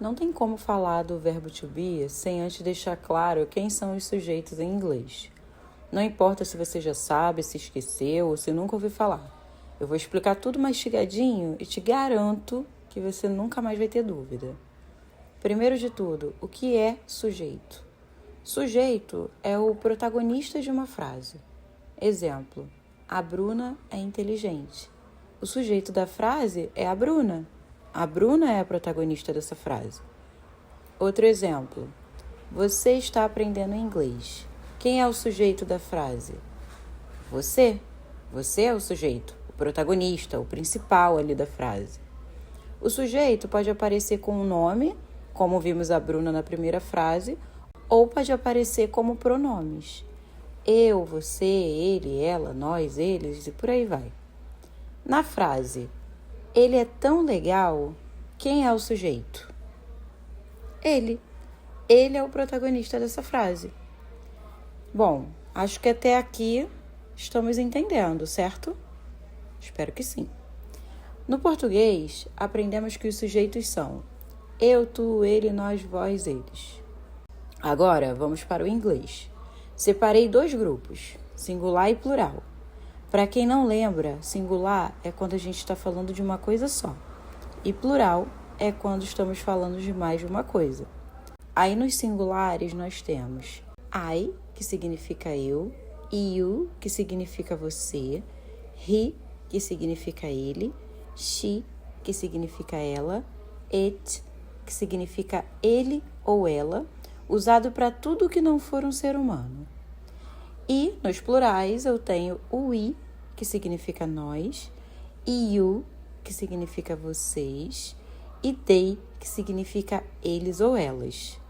Não tem como falar do verbo to be sem antes deixar claro quem são os sujeitos em inglês. Não importa se você já sabe, se esqueceu ou se nunca ouviu falar. Eu vou explicar tudo mastigadinho e te garanto que você nunca mais vai ter dúvida. Primeiro de tudo, o que é sujeito? Sujeito é o protagonista de uma frase. Exemplo, a Bruna é inteligente. O sujeito da frase é a Bruna. A Bruna é a protagonista dessa frase. Outro exemplo, você está aprendendo inglês. Quem é o sujeito da frase? Você. Você é o sujeito, o protagonista, o principal ali da frase. O sujeito pode aparecer com um nome, como vimos a Bruna na primeira frase, ou pode aparecer como pronomes. Eu, você, ele, ela, nós, eles e por aí vai. Na frase, ele é tão legal, quem é o sujeito? Ele. Ele é o protagonista dessa frase. Bom, acho que até aqui estamos entendendo, certo? Espero que sim. No português, aprendemos que os sujeitos são eu, tu, ele, nós, vós, eles. Agora, vamos para o inglês. Separei 2 grupos, singular e plural. Para quem não lembra, singular é quando a gente está falando de uma coisa só. E plural é quando estamos falando de mais de uma coisa. Aí nos singulares nós temos I, que significa eu, you, que significa você, he, que significa ele, she, que significa ela, it, que significa ele ou ela, usado para tudo que não for um ser humano. E nos plurais eu tenho o we, que significa nós, e you, que significa vocês, e they, que significa eles ou elas.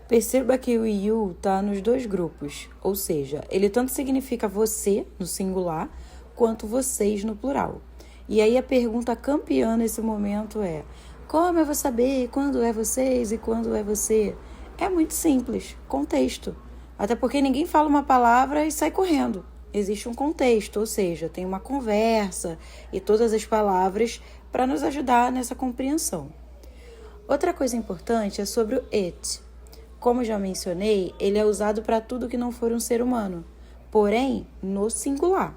Perceba que o you está nos 2 grupos, ou seja, ele tanto significa você, no singular, quanto vocês, no plural. E aí a pergunta campeã nesse momento é: como eu vou saber quando é vocês e quando é você? É muito simples, contexto. Até porque ninguém fala uma palavra e sai correndo. Existe um contexto, ou seja, tem uma conversa e todas as palavras para nos ajudar nessa compreensão. Outra coisa importante é sobre o it. Como já mencionei, ele é usado para tudo que não for um ser humano, porém no singular.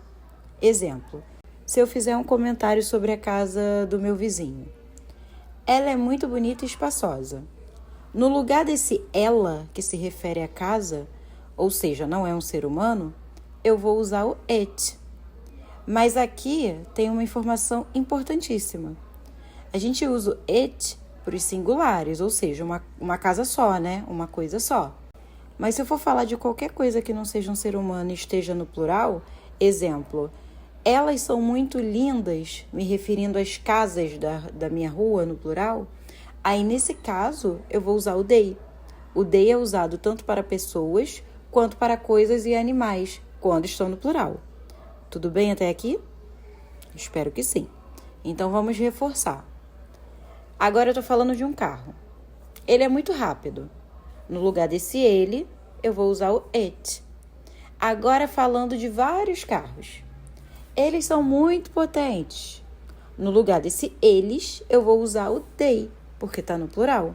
Exemplo, se eu fizer um comentário sobre a casa do meu vizinho. Ela é muito bonita e espaçosa. No lugar desse ela, que se refere à casa, ou seja, não é um ser humano, eu vou usar o it. Mas aqui tem uma informação importantíssima. A gente usa o it para os singulares, ou seja, uma casa só, né? Uma coisa só. Mas se eu for falar de qualquer coisa que não seja um ser humano e esteja no plural, exemplo, elas são muito lindas, me referindo às casas da minha rua no plural, aí nesse caso eu vou usar o they. O they é usado tanto para pessoas quanto para coisas e animais, quando estão no plural. Tudo bem até aqui? Espero que sim. Então vamos reforçar. Agora eu estou falando de um carro. Ele é muito rápido. No lugar desse ele, eu vou usar o it. Agora falando de vários carros. Eles são muito potentes. No lugar desse eles, eu vou usar o they, porque está no plural.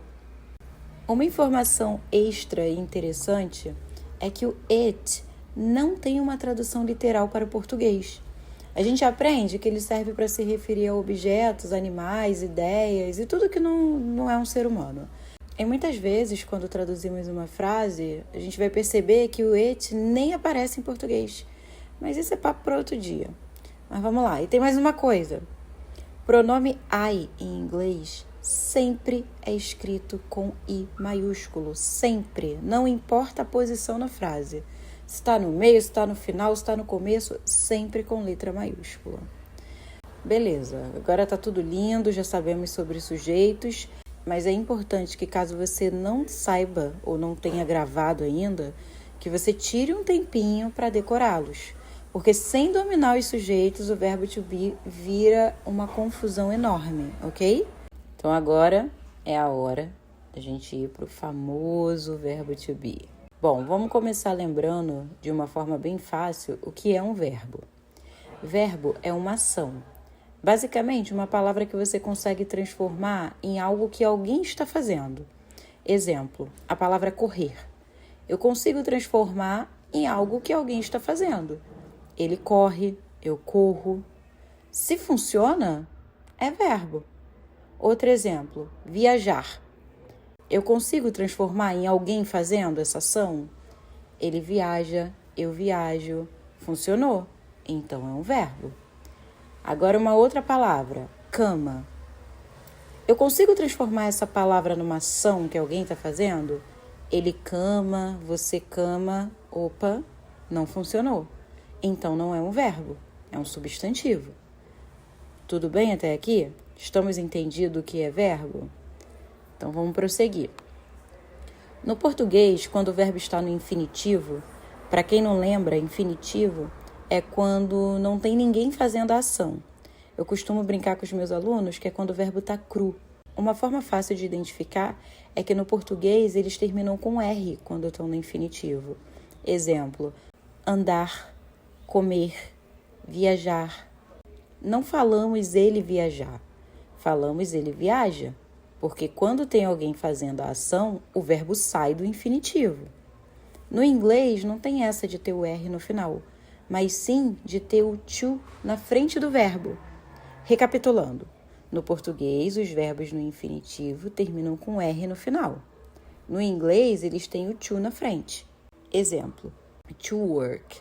Uma informação extra e interessante é que o it não tem uma tradução literal para o português. A gente aprende que ele serve para se referir a objetos, animais, ideias e tudo que não é um ser humano. E muitas vezes, quando traduzimos uma frase, a gente vai perceber que o it nem aparece em português. Mas isso é papo para outro dia. Mas vamos lá. E tem mais uma coisa. Pronome I em inglês sempre é escrito com I maiúsculo. Sempre. Não importa a posição na frase. Se está no meio, se está no final, se está no começo, sempre com letra maiúscula. Beleza. Agora está tudo lindo, já sabemos sobre sujeitos. Mas é importante que caso você não saiba ou não tenha gravado ainda, que você tire um tempinho para decorá-los. Porque sem dominar os sujeitos, o verbo to be vira uma confusão enorme, ok? Então agora é a hora da gente ir para o famoso verbo to be. Bom, vamos começar lembrando de uma forma bem fácil o que é um verbo. Verbo é uma ação. Basicamente, uma palavra que você consegue transformar em algo que alguém está fazendo. Exemplo, a palavra correr. Eu consigo transformar em algo que alguém está fazendo. Ele corre, eu corro. Se funciona, é verbo. Outro exemplo, viajar. Eu consigo transformar em alguém fazendo essa ação? Ele viaja, eu viajo. Funcionou? Então é um verbo. Agora uma outra palavra, cama. Eu consigo transformar essa palavra numa ação que alguém está fazendo? Ele cama, você cama. Opa, não funcionou. Então não é um verbo, é um substantivo. Tudo bem até aqui? Estamos entendidos o que é verbo? Então vamos prosseguir. No português, quando o verbo está no infinitivo, para quem não lembra, infinitivo é quando não tem ninguém fazendo a ação. Eu costumo brincar com os meus alunos que é quando o verbo está cru. Uma forma fácil de identificar é que no português eles terminam com R quando estão no infinitivo. Exemplo, andar, comer, viajar. Não falamos ele viajar, falamos ele viaja, porque quando tem alguém fazendo a ação, o verbo sai do infinitivo. No inglês não tem essa de ter o R no final, mas sim de ter o to na frente do verbo. Recapitulando, no português os verbos no infinitivo terminam com R no final. No inglês eles têm o to na frente. Exemplo, to work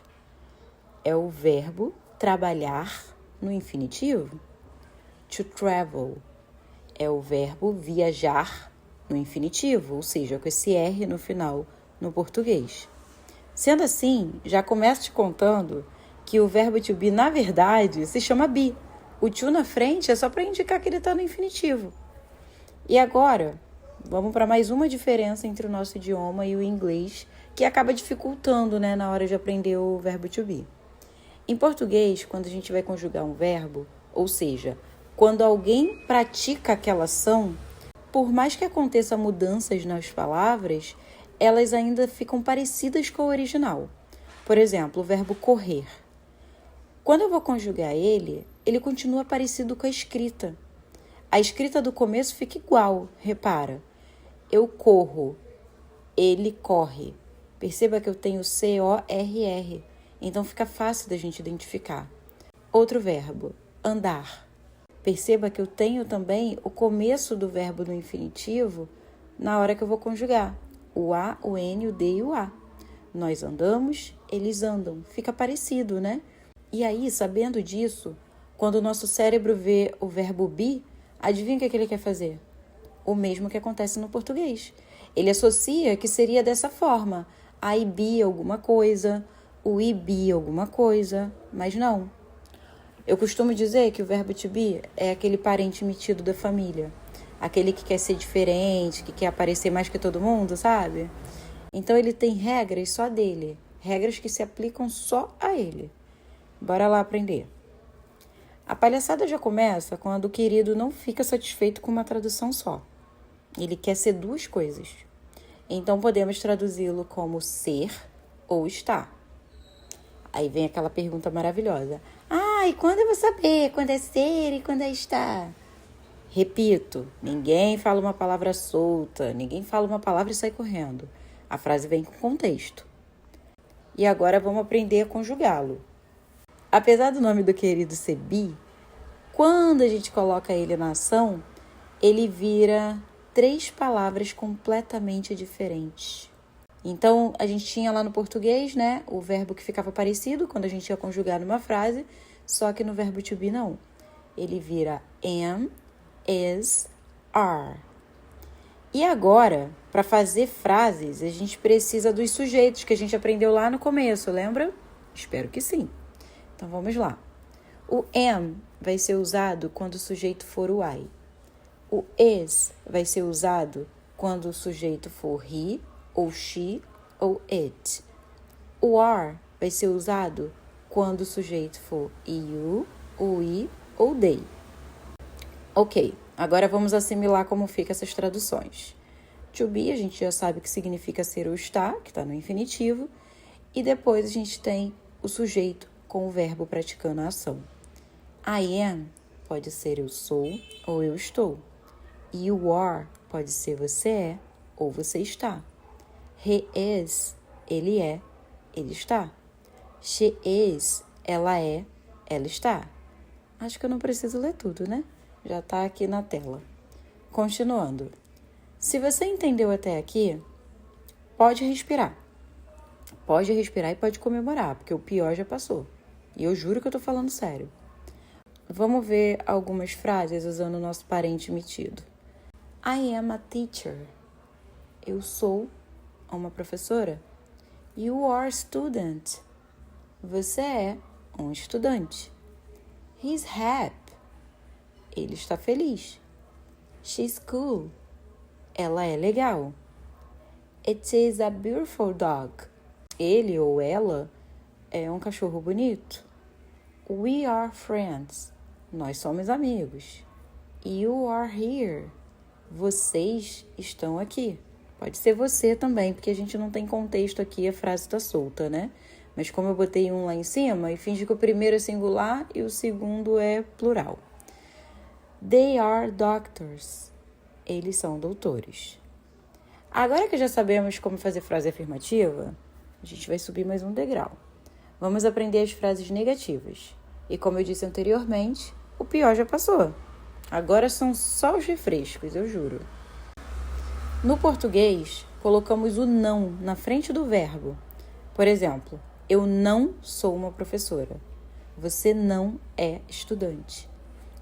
é o verbo trabalhar no infinitivo. To travel é o verbo viajar no infinitivo, ou seja, com esse R no final no português. Sendo assim, já começo te contando que o verbo to be, na verdade, se chama be. O to na frente é só para indicar que ele está no infinitivo. E agora, vamos para mais uma diferença entre o nosso idioma e o inglês, que acaba dificultando, na hora de aprender o verbo to be. Em português, quando a gente vai conjugar um verbo, ou seja, quando alguém pratica aquela ação, por mais que aconteça mudanças nas palavras, elas ainda ficam parecidas com o original. Por exemplo, o verbo correr. Quando eu vou conjugar ele continua parecido com a escrita. A escrita do começo fica igual, repara. Eu corro, ele corre. Perceba que eu tenho C-O-R-R. Então fica fácil da gente identificar. Outro verbo, andar. Perceba que eu tenho também o começo do verbo no infinitivo na hora que eu vou conjugar. O A, o N, o D e o A. Nós andamos, eles andam. Fica parecido, né? E aí, sabendo disso, quando o nosso cérebro vê o verbo be, adivinha o que ele quer fazer? O mesmo que acontece no português. Ele associa que seria dessa forma. I be alguma coisa, o I be alguma coisa, mas não. Eu costumo dizer que o verbo to be é aquele parente metido da família. Aquele que quer ser diferente, que quer aparecer mais que todo mundo, sabe? Então ele tem regras só dele. Regras que se aplicam só a ele. Bora lá aprender. A palhaçada já começa quando o querido não fica satisfeito com uma tradução só. Ele quer ser duas coisas. Então podemos traduzi-lo como ser ou estar. Aí vem aquela pergunta maravilhosa. E quando eu vou saber quando é ser e quando é estar? Repito, ninguém fala uma palavra solta, ninguém fala uma palavra e sai correndo. A frase vem com contexto. E agora vamos aprender a conjugá-lo. Apesar do nome do querido ser be, quando a gente coloca ele na ação, ele vira 3 palavras completamente diferentes. Então, a gente tinha lá no português, o verbo que ficava parecido quando a gente ia conjugar numa frase, só que no verbo to be não. Ele vira am, is, are. E agora, para fazer frases, a gente precisa dos sujeitos que a gente aprendeu lá no começo, lembra? Espero que sim. Então, vamos lá. O am vai ser usado quando o sujeito for o I. O is vai ser usado quando o sujeito for he, ou she, ou it. O are vai ser usado quando o sujeito for you, o I ou they. Ok, agora vamos assimilar como ficam essas traduções. To be, a gente já sabe que significa ser ou estar, que está no infinitivo. E depois a gente tem o sujeito com o verbo praticando a ação. I am pode ser eu sou ou eu estou. You are pode ser você é ou você está. He is, ele é, ele está. She is, ela é, ela está. Acho que eu não preciso ler tudo, né? Já está aqui na tela. Continuando. Se você entendeu até aqui, pode respirar. Pode respirar e pode comemorar, porque o pior já passou. E eu juro que eu tô falando sério. Vamos ver algumas frases usando o nosso parente metido. I am a teacher. Eu sou uma professora. You are a student. Você é um estudante. He's happy. Ele está feliz. She's cool. Ela é legal. It is a beautiful dog. Ele ou ela é um cachorro bonito. We are friends. Nós somos amigos. You are here. Vocês estão aqui. Pode ser você também, porque a gente não tem contexto aqui, a frase está solta, né? Mas como eu botei um lá em cima, e fingi que o primeiro é singular e o segundo é plural. They are doctors. Eles são doutores. Agora que já sabemos como fazer frase afirmativa, a gente vai subir mais um degrau. Vamos aprender as frases negativas. E como eu disse anteriormente, o pior já passou. Agora são só os refrescos, eu juro. No português, colocamos o não na frente do verbo. Por exemplo, eu não sou uma professora. Você não é estudante.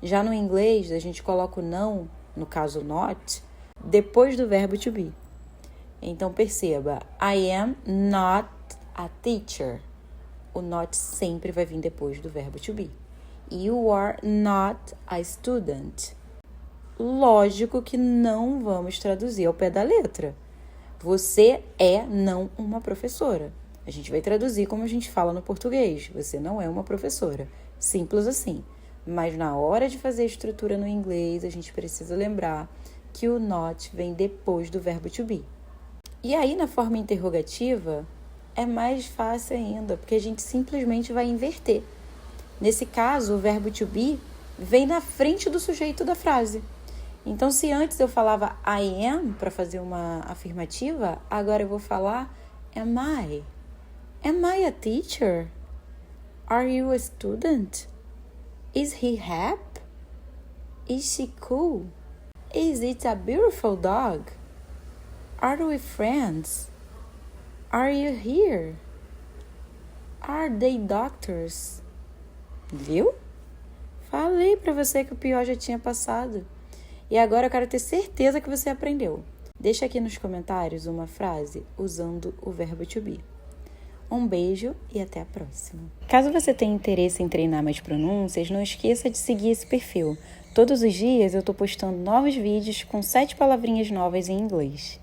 Já no inglês, a gente coloca o não, no caso not, depois do verbo to be. Então perceba, I am not a teacher. O not sempre vai vir depois do verbo to be. You are not a student. Lógico que não vamos traduzir ao pé da letra. Você é não uma professora. A gente vai traduzir como a gente fala no português. Você não é uma professora. Simples assim. Mas na hora de fazer a estrutura no inglês, a gente precisa lembrar que o not vem depois do verbo to be. E aí, na forma interrogativa, é mais fácil ainda, porque a gente simplesmente vai inverter. Nesse caso, o verbo to be vem na frente do sujeito da frase. Então, se antes eu falava I am para fazer uma afirmativa, agora eu vou falar am I? Am I a teacher? Are you a student? Is he happy? Is she cool? Is it a beautiful dog? Are we friends? Are you here? Are they doctors? Viu? Falei pra você que o pior já tinha passado. E agora eu quero ter certeza que você aprendeu. Deixa aqui nos comentários uma frase usando o verbo to be. Um beijo e até a próxima. Caso você tenha interesse em treinar mais pronúncias, não esqueça de seguir esse perfil. Todos os dias eu tô postando novos vídeos com 7 palavrinhas novas em inglês.